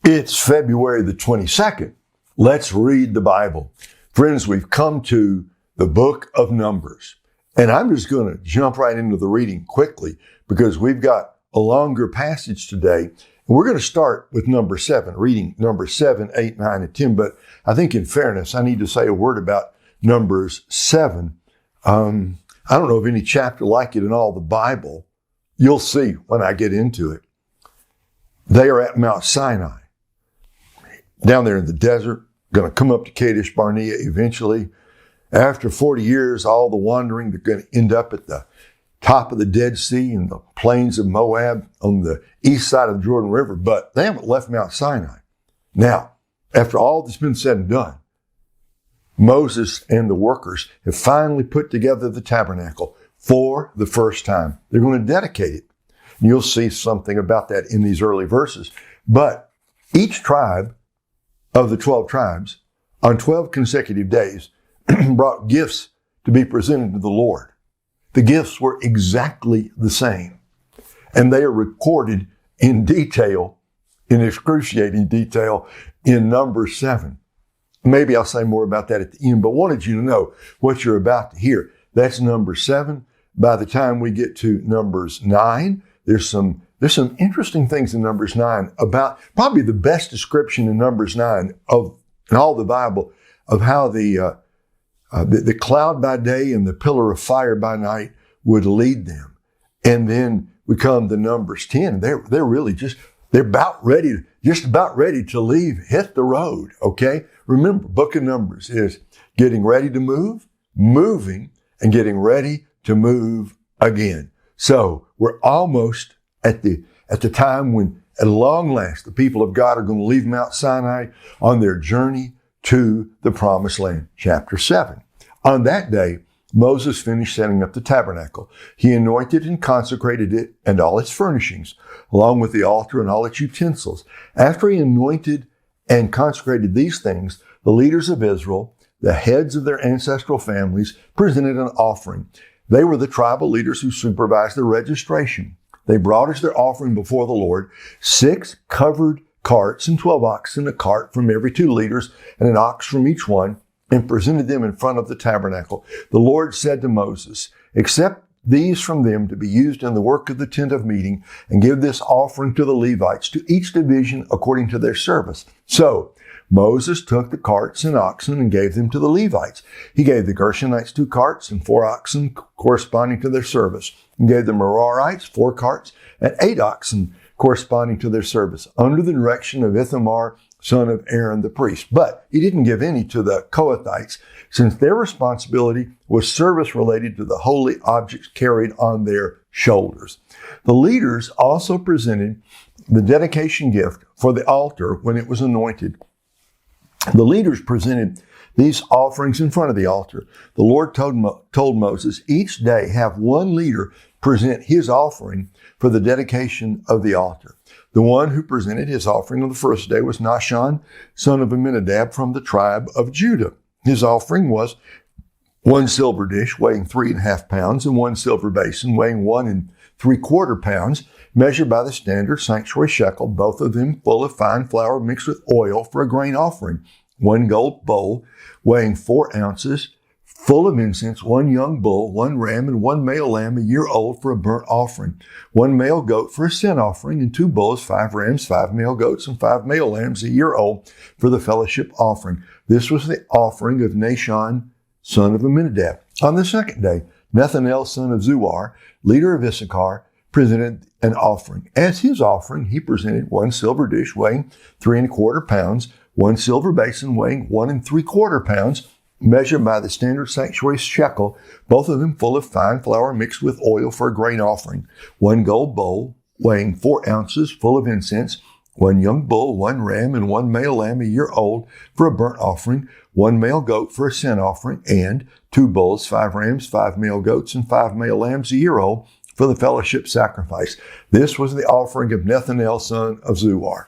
It's February the 22nd. Let's read the Bible. Friends, we've come to the book of Numbers. And I'm just going to jump right into the reading quickly because we've got a longer passage today. And we're going to start with number 7, reading Numbers 7, 8, 9, and 10. But I think in fairness, I need to say a word about Numbers 7. I don't know of any chapter like it in all the Bible. You'll see when I get into it. They are at Mount Sinai, down there in the desert, going to come up to Kadesh Barnea eventually. After 40 years, all the wandering, they're going to end up at the top of the Dead Sea in the plains of Moab on the east side of the Jordan River, but they haven't left Mount Sinai. Now, after all that's been said and done, Moses and the workers have finally put together the tabernacle for the first time. They're going to dedicate it. And you'll see something about that in these early verses. But each tribe of the 12 tribes on 12 consecutive days brought gifts to be presented to the Lord. The gifts were exactly the same. And they are recorded in detail, in excruciating detail, in Numbers 7. Maybe I'll say more about that at the end, but wanted you to know what you're about to hear. That's Numbers 7. By the time we get to Numbers 9, there's some interesting things in Numbers 9 about probably the best description in Numbers 9 in all the Bible of how the cloud by day and the pillar of fire by night would lead them. And then we come to Numbers 10. They're really just about ready to leave, hit the road. Okay. Remember, Book of Numbers is getting ready to move, moving, and getting ready to move again. So we're almost at the time when, at long last, the people of God are going to leave Mount Sinai on their journey to the Promised Land. Chapter 7. On that day, Moses finished setting up the tabernacle. He anointed and consecrated it and all its furnishings, along with the altar and all its utensils. After he anointed and consecrated these things, the leaders of Israel, the heads of their ancestral families, presented an offering. They were the tribal leaders who supervised the registration. They brought as their offering before the Lord 6 covered carts and 12 oxen, a cart from every 2 leaders and an ox from each one, and presented them in front of the tabernacle. The Lord said to Moses, "Accept these from them to be used in the work of the tent of meeting, and give this offering to the Levites, to each division according to their service." So Moses took the carts and oxen and gave them to the Levites. He gave the Gershonites 2 carts and 4 oxen corresponding to their service, and gave the Merarites 4 carts and 8 oxen corresponding to their service, under the direction of Ithamar, son of Aaron the priest. But he didn't give any to the Kohathites, since their responsibility was service related to the holy objects carried on their shoulders. The leaders also presented the dedication gift for the altar when it was anointed. The leaders presented these offerings in front of the altar. The Lord told Moses, each day have one leader present his offering for the dedication of the altar. The one who presented his offering on the first day was Nahshon, son of Amminadab, from the tribe of Judah. His offering was 1 silver dish weighing 3.5 pounds and 1 silver basin weighing 1 3/4 pounds, measured by the standard sanctuary shekel, both of them full of fine flour mixed with oil for a grain offering. 1 gold bowl weighing 4 ounces, full of incense, 1 young bull, 1 ram, and 1 male lamb a year old for a burnt offering, 1 male goat for a sin offering, and 2 bulls, 5 rams, 5 male goats, and 5 male lambs a year old for the fellowship offering. This was the offering of Nahshon, son of Amminadab. On the second day, Nethanel, son of Zuar, leader of Issachar, presented an offering. As his offering, he presented 1 silver dish weighing 3.25 pounds, 1 silver basin weighing 1 3/4 pounds, measured by the standard sanctuary shekel, both of them full of fine flour mixed with oil for a grain offering. 1 gold bowl weighing 4 ounces, full of incense. 1 young bull, 1 ram, and 1 male lamb a year old for a burnt offering. 1 male goat for a sin offering, and 2 bulls, 5 rams, 5 male goats, and 5 male lambs a year old for the fellowship sacrifice. This was the offering of Nethanel, son of Zuar.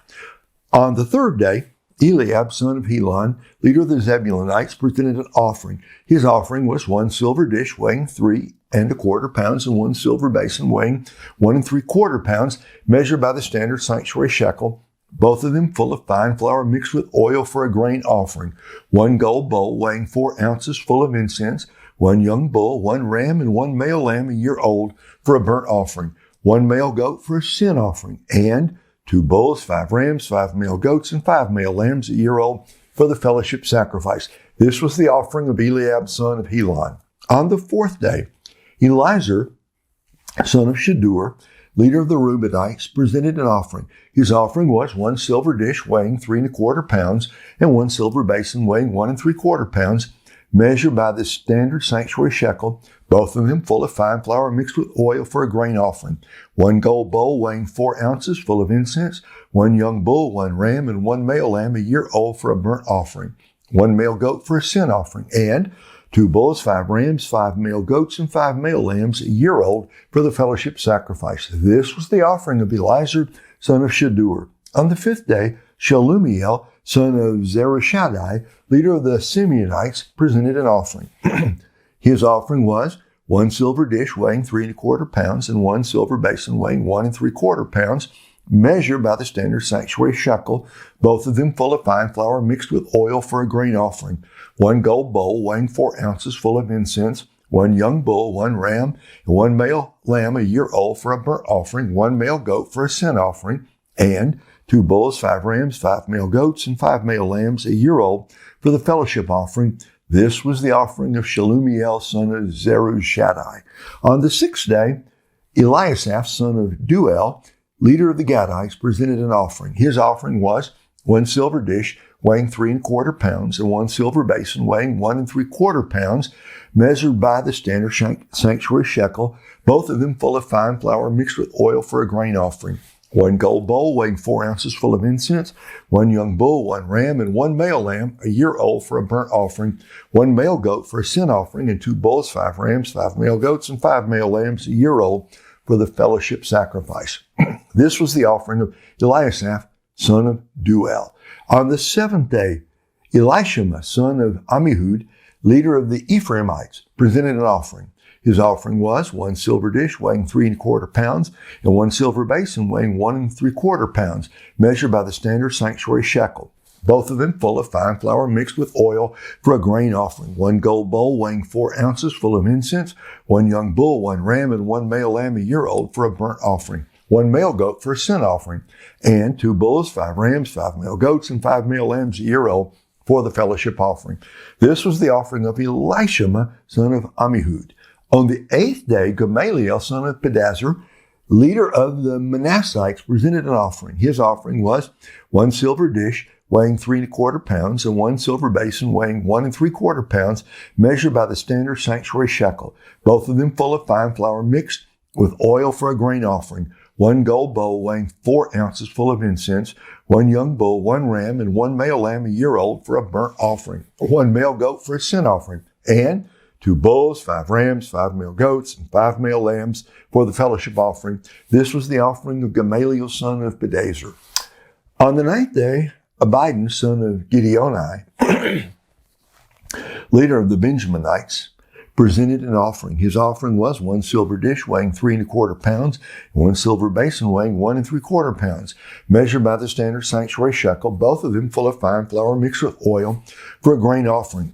On the third day, Eliab, son of Helon, leader of the Zebulunites, presented an offering. His offering was 1 silver dish weighing 3.25 pounds and 1 silver basin weighing 1 3/4 pounds, measured by the standard sanctuary shekel, both of them full of fine flour mixed with oil for a grain offering, 1 gold bowl weighing 4 ounces full of incense, 1 young bull, 1 ram, and 1 male lamb a year old for a burnt offering, 1 male goat for a sin offering, and 2 bulls, 5 rams, 5 male goats, and 5 male lambs a year old for the fellowship sacrifice. This was the offering of Eliab, son of Helon. On the 4th day, Eliezer, son of Shadur, leader of the Reubenites, presented an offering. His offering was 1 silver dish weighing 3 1/4 pounds and 1 silver basin weighing 1 3/4 pounds, measured by the standard sanctuary shekel, both of them full of fine flour mixed with oil for a grain offering, 1 gold bowl weighing 4 ounces full of incense, 1 young bull, 1 ram, and 1 male lamb a year old for a burnt offering, 1 male goat for a sin offering, and 2 bulls, 5 rams, 5 male goats, and 5 male lambs a year old for the fellowship sacrifice. This was the offering of Eliezer, son of Shadur. On the 5th day, Shelumiel, son of Zerubbabel, leader of the Simeonites, presented an offering. His offering was 1 silver dish weighing 3 1/4 pounds and 1 silver basin weighing 1 3/4 pounds, measured by the standard sanctuary shekel, both of them full of fine flour mixed with oil for a grain offering, 1 gold bowl weighing 4 ounces full of incense, 1 young bull, 1 ram, and 1 male lamb a year old for a burnt offering, 1 male goat for a sin offering, and 2 bulls, 5 rams, 5 male goats, and 5 male lambs a year old for the fellowship offering. This was the offering of Shelumiel, son of Zerubbabel. On the 6th day, Eliasaph, son of Duel, leader of the Gadites, presented an offering. His offering was 1 silver dish weighing 3 1/4 pounds and 1 silver basin weighing 1 3/4 pounds, measured by the standard sanctuary shekel, both of them full of fine flour mixed with oil for a grain offering, 1 gold bowl weighing 4 ounces full of incense, 1 young bull, 1 ram, and 1 male lamb a year old for a burnt offering, 1 male goat for a sin offering, and 2 bulls, 5 rams, 5 male goats, and 5 male lambs a year old for the fellowship sacrifice. This was the offering of Eliasaph, son of Duel. On the 7th day, Elishama, son of Ammihud, leader of the Ephraimites, presented an offering. His offering was 1 silver dish weighing 3 1/4 pounds and 1 silver basin weighing 1 3/4 pounds, measured by the standard sanctuary shekel, both of them full of fine flour mixed with oil for a grain offering, 1 gold bowl weighing 4 ounces full of incense, 1 young bull, 1 ram, and 1 male lamb a year old for a burnt offering, 1 male goat for a sin offering, and 2 bulls, 5 rams, 5 male goats, and 5 male lambs a year old for the fellowship offering. This was the offering of Elishama, son of Ammihud. On the 8th day, Gamaliel, son of Pedazur, leader of the Manassites, presented an offering. His offering was 1 silver dish weighing 3 1/4 pounds and 1 silver basin weighing 1 3/4 pounds, measured by the standard sanctuary shekel, both of them full of fine flour mixed with oil for a grain offering, 1 gold bowl weighing 4 ounces full of incense, 1 young bull, 1 ram, and 1 male lamb a year old for a burnt offering, 1 male goat for a sin offering, and 2 bulls, 5 rams, 5 male goats, and 5 male lambs for the fellowship offering. This was the offering of Gamaliel, son of Pedazur. On the 9th day, Abidan, son of Gideoni, leader of the Benjaminites, presented an offering. His offering was 1 silver dish weighing 3 1/4 pounds and 1 silver basin weighing 1 3/4 pounds, measured by the standard sanctuary shekel, both of them full of fine flour mixed with oil for a grain offering,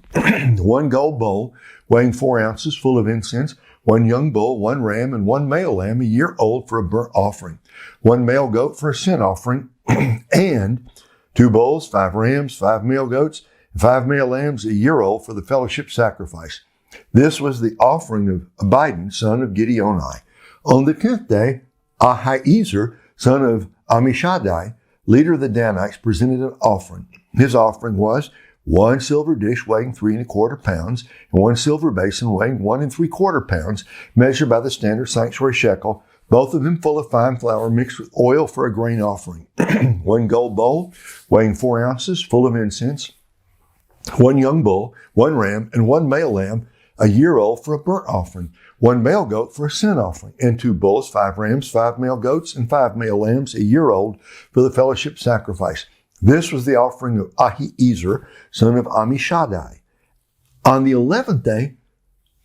1 gold bowl weighing 4 ounces full of incense, 1 young bull, 1 ram, and 1 male lamb a year old for a burnt offering, 1 male goat for a sin offering, and 2 bulls, 5 rams, 5 male goats, and 5 male lambs a year old for the fellowship sacrifice. This was the offering of Abidan, son of Gideoni. On the 10th day, Ahiezer, son of Ammishaddai, leader of the Danites, presented an offering. His offering was 1 silver dish weighing 3 1/4 pounds and 1 silver basin weighing 1 3/4 pounds, measured by the standard sanctuary shekel, both of them full of fine flour mixed with oil for a grain offering, 1 gold bowl weighing 4 ounces full of incense, 1 young bull, 1 ram, and 1 male lamb a year old for a burnt offering, 1 male goat for a sin offering, and 2 bulls, 5 rams, 5 male goats, and 5 male lambs a year old for the fellowship sacrifice. This was the offering of Ahiezer, son of Ammishaddai. On the 11th day,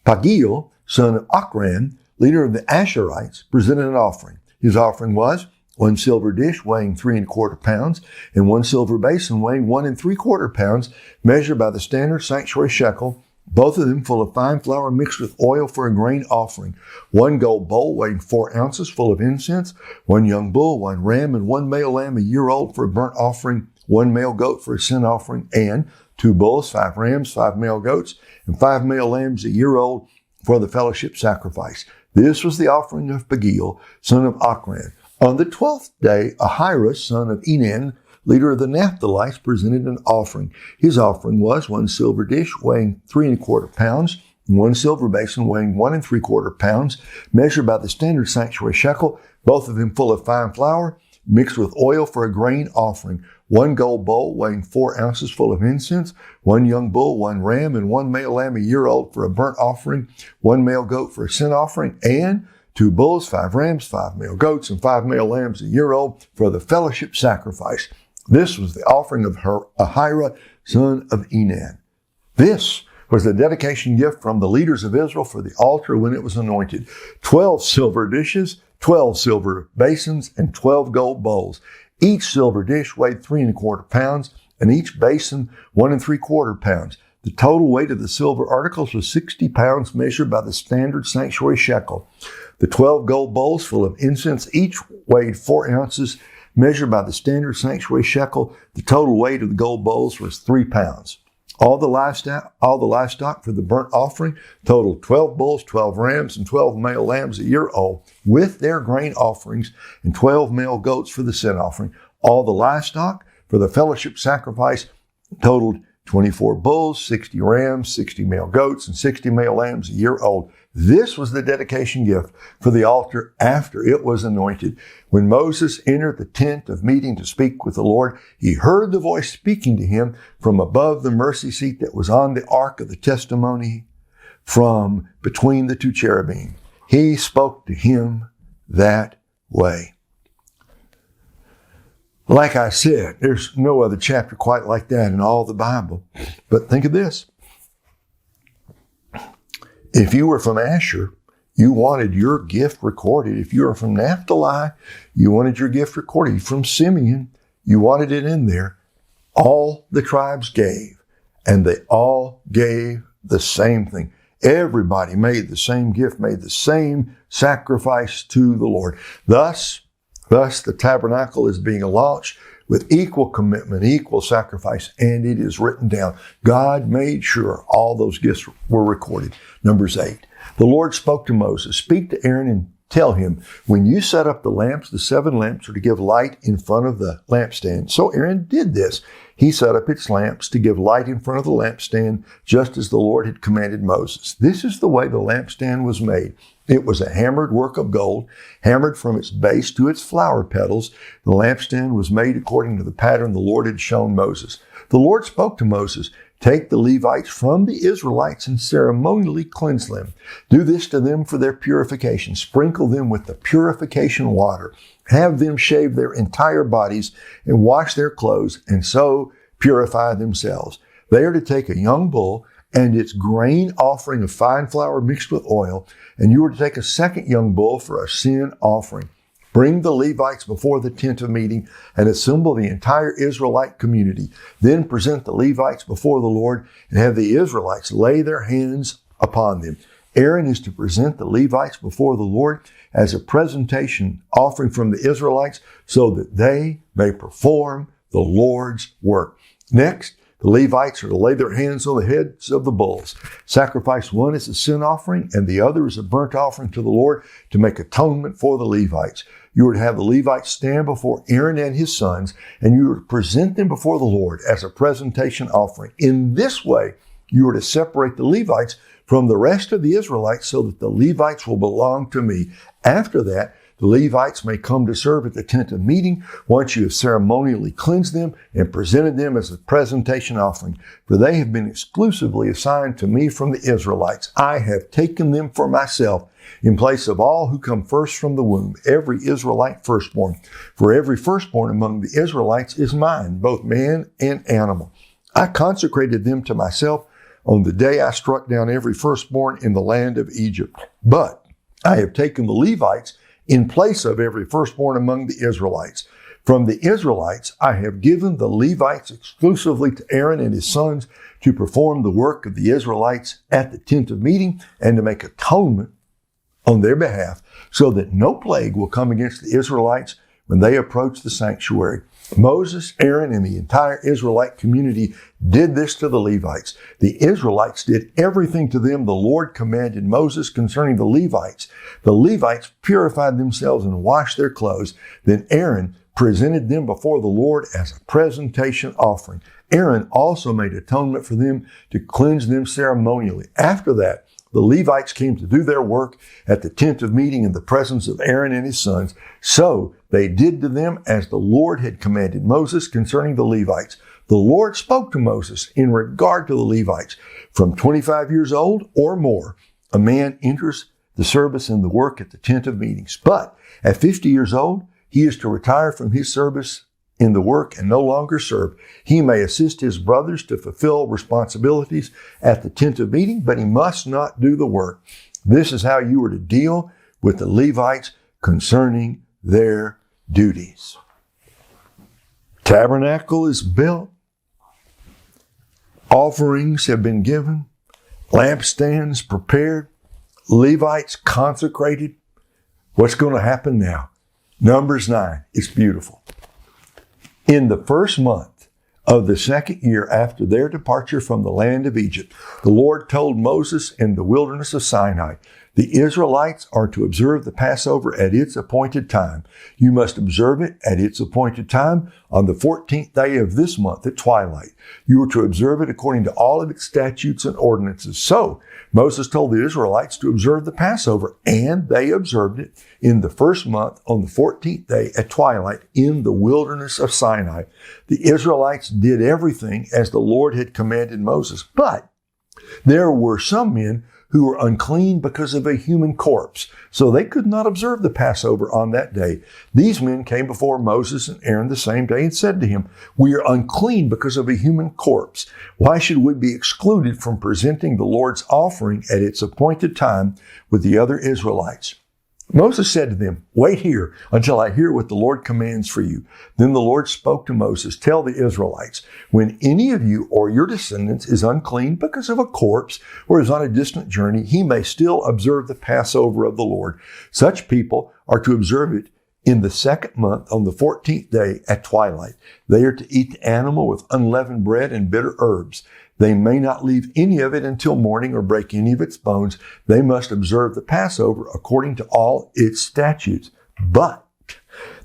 Pagiel, son of Ochran, leader of the Asherites, presented an offering. His offering was 1 silver dish weighing 3 1/4 pounds, and 1 silver basin weighing 1 3/4 pounds, measured by the standard sanctuary shekel, both of them full of fine flour mixed with oil for a grain offering. 1 gold bowl weighing 4 ounces full of incense, 1 young bull, 1 ram, and 1 male lamb a year old for a burnt offering, 1 male goat for a sin offering, and 2 bulls, 5 rams, 5 male goats, and 5 male lambs a year old for the fellowship sacrifice. This was the offering of Pagiel, son of Ochran. On the 12th day, Ahira, son of Enan, leader of the Naphtalites, presented an offering. His offering was 1 silver dish weighing 3 1/4 pounds, and 1 silver basin weighing 1 3/4 pounds, measured by the standard sanctuary shekel, both of them full of fine flour, mixed with oil for a grain offering. 1 gold bowl weighing 4 ounces full of incense, 1 young bull, 1 ram, and 1 male lamb a year old for a burnt offering, 1 male goat for a sin offering, and 2 bulls, 5 rams, 5 male goats, and 5 male lambs a year old for the fellowship sacrifice. This was the offering of Ahira, son of Enan. This was the dedication gift from the leaders of Israel for the altar when it was anointed. 12 silver dishes, 12 silver basins, and 12 gold bowls. Each silver dish weighed 3 1/4 pounds, and each basin 1 3/4 pounds. The total weight of the silver articles was 60 pounds, measured by the standard sanctuary shekel. The 12 gold bowls full of incense each weighed 4 ounces, measured by the standard sanctuary shekel. The total weight of the gold bowls was 3 pounds. All the livestock for the burnt offering totaled 12 bulls, 12 rams, and 12 male lambs a year old, with their grain offerings, and 12 male goats for the sin offering. All the livestock for the fellowship sacrifice totaled 24 bulls, 60 rams, 60 male goats, and 60 male lambs a year old. This was the dedication gift for the altar after it was anointed. When Moses entered the tent of meeting to speak with the Lord, he heard the voice speaking to him from above the mercy seat that was on the ark of the testimony, from between the 2 cherubim. He spoke to him that way. Like I said, there's no other chapter quite like that in all the Bible. But think of this. If you were from Asher, you wanted your gift recorded. If you were from Naphtali, you wanted your gift recorded. From Simeon, you wanted it in there. All the tribes gave, and they all gave the same thing. Everybody made the same gift, made the same sacrifice to the Lord. Thus, the tabernacle is being launched with equal commitment, equal sacrifice, and it is written down. God made sure all those gifts were recorded. Numbers 8. The Lord spoke to Moses, "Speak to Aaron and tell him, when you set up the lamps, the 7 lamps are to give light in front of the lampstand." So Aaron did this. He set up its lamps to give light in front of the lampstand, just as the Lord had commanded Moses. This is the way the lampstand was made. It was a hammered work of gold, hammered from its base to its flower petals. The lampstand was made according to the pattern the Lord had shown Moses. The Lord spoke to Moses, "Take the Levites from the Israelites and ceremonially cleanse them. Do this to them for their purification. Sprinkle them with the purification water. Have them shave their entire bodies and wash their clothes, and so purify themselves. They are to take a young bull and its grain offering of fine flour mixed with oil, and you are to take a second young bull for a sin offering. Bring the Levites before the tent of meeting and assemble the entire Israelite community. Then present the Levites before the Lord and have the Israelites lay their hands upon them. Aaron is to present the Levites before the Lord as a presentation offering from the Israelites so that they may perform the Lord's work. Next, the Levites are to lay their hands on the heads of the bulls. Sacrifice one as a sin offering and the other as a burnt offering to the Lord to make atonement for the Levites. You are to have the Levites stand before Aaron and his sons, and you are to present them before the Lord as a presentation offering. In this way, you are to separate the Levites from the rest of the Israelites so that the Levites will belong to me. After that, the Levites may come to serve at the tent of meeting once you have ceremonially cleansed them and presented them as a presentation offering. For they have been exclusively assigned to me from the Israelites. I have taken them for myself in place of all who come first from the womb, every Israelite firstborn. For every firstborn among the Israelites is mine, both man and animal. I consecrated them to myself on the day I struck down every firstborn in the land of Egypt. But I have taken the Levites in place of every firstborn among the Israelites. From the Israelites, I have given the Levites exclusively to Aaron and his sons to perform the work of the Israelites at the tent of meeting and to make atonement on their behalf so that no plague will come against the Israelites when they approach the sanctuary. Moses, Aaron, and the entire Israelite community did this to the Levites. The Israelites did everything to them the Lord commanded Moses concerning the Levites. The Levites purified themselves and washed their clothes. Then Aaron presented them before the Lord as a presentation offering. Aaron also made atonement for them to cleanse them ceremonially. After that, the Levites came to do their work at the tent of meeting in the presence of Aaron and his sons. So they did to them as the Lord had commanded Moses concerning the Levites. The Lord spoke to Moses in regard to the Levites. From 25 years old or more, a man enters the service and the work at the tent of meetings. But at 50 years old, he is to retire from his service in the work and no longer serve. He may assist his brothers to fulfill responsibilities at the tent of meeting, but he must not do the work. This is how you are to deal with the Levites concerning their duties. Tabernacle is built. Offerings have been given. Lampstands prepared. Levites consecrated. What's going to happen now? Numbers 9. It's beautiful. In the first month of the second year after their departure from the land of Egypt, the Lord told Moses in the wilderness of Sinai, the Israelites are to observe the Passover at its appointed time. You must observe it at its appointed time on the 14th day of this month at twilight. You are to observe it according to all of its statutes and ordinances. So Moses told the Israelites to observe the Passover, and they observed it in the first month on the 14th day at twilight in the wilderness of Sinai. The Israelites did everything as the Lord had commanded Moses, but there were some men who were unclean because of a human corpse, so they could not observe the Passover on that day. These men came before Moses and Aaron the same day and said to him, "We are unclean because of a human corpse. Why should we be excluded from presenting the Lord's offering at its appointed time with the other Israelites?" Moses said to them, "Wait here until I hear what the Lord commands for you." Then the Lord spoke to Moses, "Tell the Israelites, when any of you or your descendants is unclean because of a corpse or is on a distant journey, he may still observe the Passover of the Lord. Such people are to observe it in the second month on the 14th day at twilight. They are to eat the animal with unleavened bread and bitter herbs. They may not leave any of it until morning or break any of its bones. They must observe the Passover according to all its statutes. But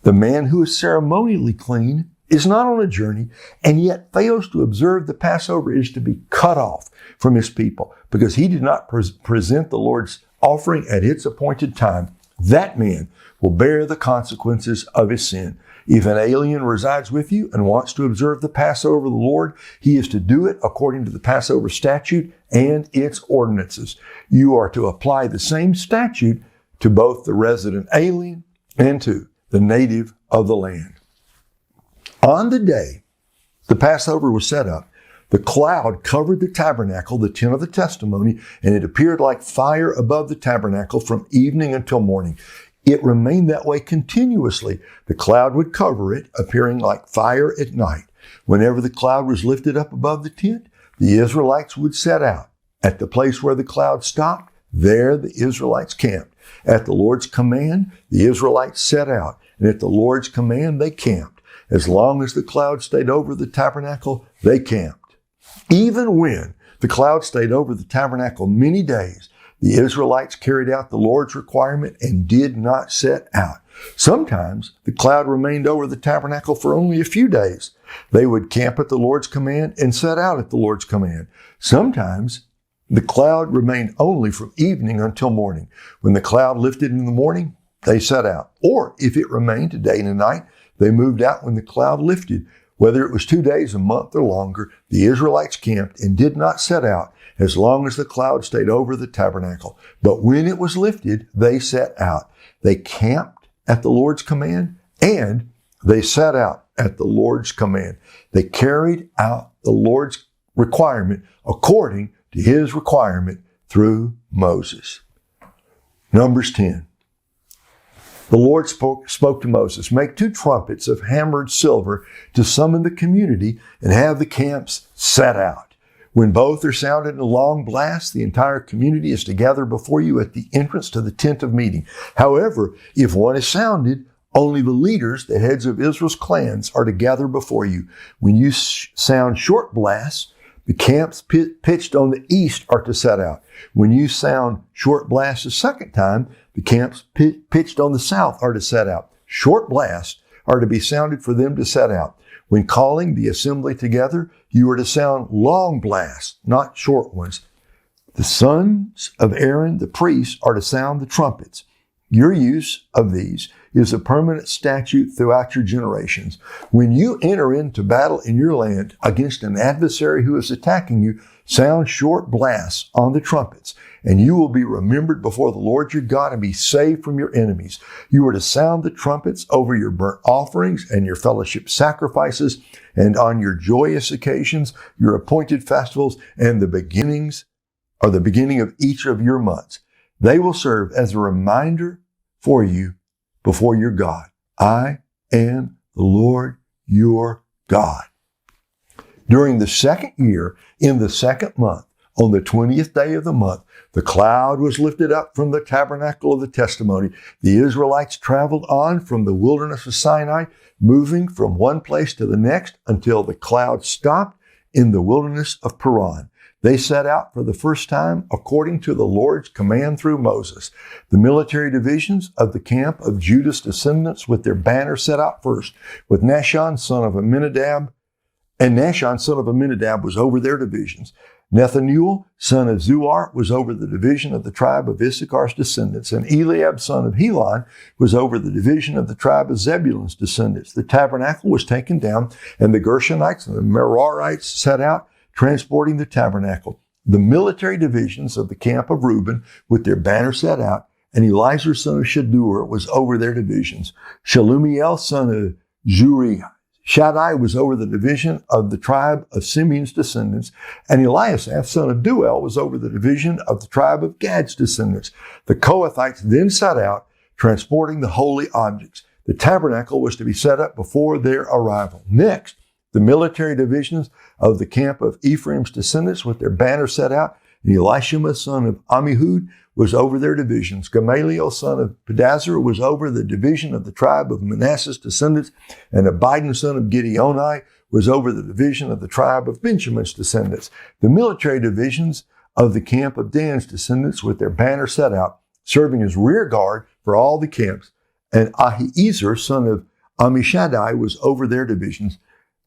the man who is ceremonially clean is not on a journey and yet fails to observe the Passover is to be cut off from his people because he did not present the Lord's offering at its appointed time. That man will bear the consequences of his sin. If an alien resides with you and wants to observe the Passover of the Lord, he is to do it according to the Passover statute and its ordinances. You are to apply the same statute to both the resident alien and to the native of the land. On the day the Passover was set up, the cloud covered the tabernacle, the tent of the testimony, and it appeared like fire above the tabernacle from evening until morning. It remained that way continuously. The cloud would cover it, appearing like fire at night. Whenever the cloud was lifted up above the tent, the Israelites would set out. At the place where the cloud stopped, there the Israelites camped. At the Lord's command, the Israelites set out, and at the Lord's command, they camped. As long as the cloud stayed over the tabernacle, they camped. Even when the cloud stayed over the tabernacle many days, the Israelites carried out the Lord's requirement and did not set out. Sometimes the cloud remained over the tabernacle for only a few days. They would camp at the Lord's command and set out at the Lord's command. Sometimes the cloud remained only from evening until morning. When the cloud lifted in the morning, they set out. Or if it remained a day and a night, they moved out when the cloud lifted. Whether it was 2 days, a month, or longer, the Israelites camped and did not set out as long as the cloud stayed over the tabernacle. But when it was lifted, they set out. They camped at the Lord's command and they set out at the Lord's command. They carried out the Lord's requirement according to his requirement through Moses. Numbers 10. The Lord spoke to Moses, "Make 2 trumpets of hammered silver to summon the community and have the camps set out. When both are sounded in a long blast, the entire community is to gather before you at the entrance to the tent of meeting. However, if one is sounded, only the leaders, the heads of Israel's clans, are to gather before you. When you sound short blasts, the camps pitched on the east are to set out. When you sound short blasts a second time, the camps pitched on the south are to set out. Short blasts are to be sounded for them to set out. When calling the assembly together, you are to sound long blasts, not short ones. The sons of Aaron, the priests, are to sound the trumpets. Your use of these is a permanent statute throughout your generations. When you enter into battle in your land against an adversary who is attacking you, sound short blasts on the trumpets, and you will be remembered before the Lord your God and be saved from your enemies. You are to sound the trumpets over your burnt offerings and your fellowship sacrifices, and on your joyous occasions, your appointed festivals, and the beginning of each of your months. They will serve as a reminder for you before your God. I am the Lord your God." During the second year, in the second month, on the 20th day of the month, the cloud was lifted up from the tabernacle of the testimony. The Israelites traveled on from the wilderness of Sinai, moving from one place to the next until the cloud stopped in the wilderness of Paran. They set out for the first time according to the Lord's command through Moses. The military divisions of the camp of Judah's descendants with their banner set out first, with Nahshon, son of Amminadab, and Nahshon, son of Amminadab, was over their divisions. Nethanuel, son of Zuar, was over the division of the tribe of Issachar's descendants, and Eliab, son of Helon, was over the division of the tribe of Zebulun's descendants. The tabernacle was taken down, and the Gershonites and the Merarites set out, transporting the tabernacle. The military divisions of the camp of Reuben, with their banner set out, and Elizur, son of Shadur, was over their divisions. Shalumiel, son of Zuri Shaddai, was over the division of the tribe of Simeon's descendants, and Eliasaph, son of Duel, was over the division of the tribe of Gad's descendants. The Kohathites then set out, transporting the holy objects. The tabernacle was to be set up before their arrival. Next, the military divisions of the camp of Ephraim's descendants with their banner set out, and Elishama, son of Ammihud, was over their divisions. Gamaliel, son of Pedazur, was over the division of the tribe of Manasseh's descendants, and Abidan, son of Gideoni, was over the division of the tribe of Benjamin's descendants. The military divisions of the camp of Dan's descendants with their banner set out, serving as rear guard for all the camps, and Ahiezer, son of Ammishaddai, was over their divisions.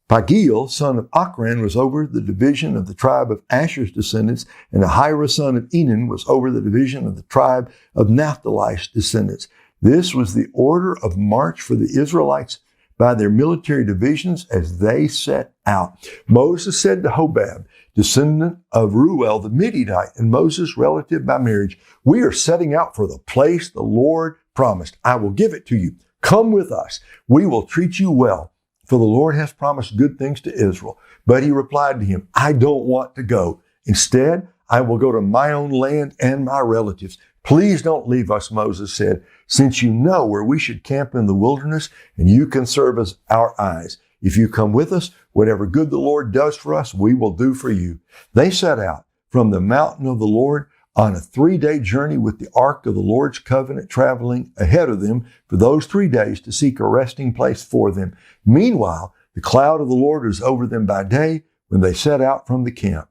Pagiel, son of Achran, was over the division of the tribe of Asher's descendants, and Ahira, son of Enan, was over the division of the tribe of Naphtali's descendants. This was the order of march for the Israelites by their military divisions as they set out. Moses said to Hobab, descendant of Ruel the Midianite, and Moses' relative by marriage, "We are setting out for the place the Lord promised. I will give it to you. Come with us. We will treat you well. For the Lord has promised good things to Israel." But he replied to him, "I don't want to go. Instead, I will go to my own land and my relatives." "Please don't leave us," Moses said, "since you know where we should camp in the wilderness, and you can serve as our eyes. If you come with us, whatever good the Lord does for us, we will do for you." They set out from the mountain of the Lord on a 3-day journey with the ark of the Lord's covenant traveling ahead of them for those 3 days to seek a resting place for them. Meanwhile, the cloud of the Lord was over them by day when they set out from the camp.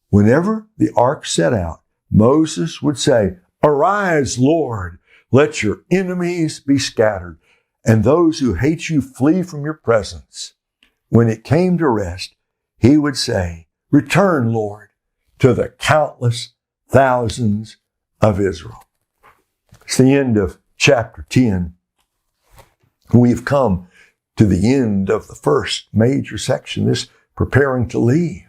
Whenever the ark set out, Moses would say, "Arise, Lord, let your enemies be scattered, and those who hate you flee from your presence." When it came to rest, he would say, "Return, Lord, to the countless thousands of Israel." It's the end of chapter 10. We've come to the end of the first major section, this preparing to leave.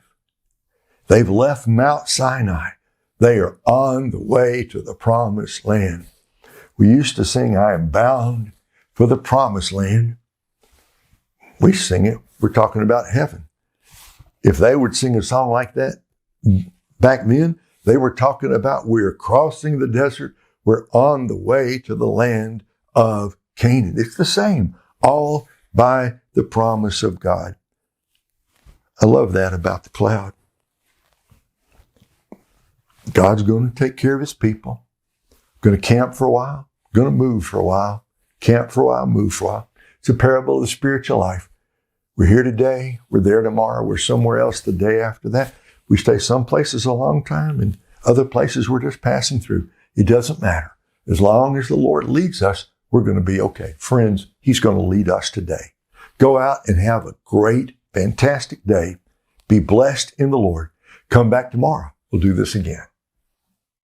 They've left Mount Sinai. They are on the way to the promised land. We used to sing, "I am bound for the promised land." We sing it. We're talking about heaven. If they would sing a song like that back then, they were talking about we're crossing the desert. We're on the way to the land of Canaan. It's the same, all by the promise of God. I love that about the cloud. God's going to take care of his people. Going to camp for a while, going to move for a while, camp for a while, move for a while. It's a parable of the spiritual life. We're here today, we're there tomorrow, we're somewhere else the day after that. We stay some places a long time and other places we're just passing through. It doesn't matter. As long as the Lord leads us, we're going to be okay. Friends, he's going to lead us today. Go out and have a great, fantastic day. Be blessed in the Lord. Come back tomorrow. We'll do this again.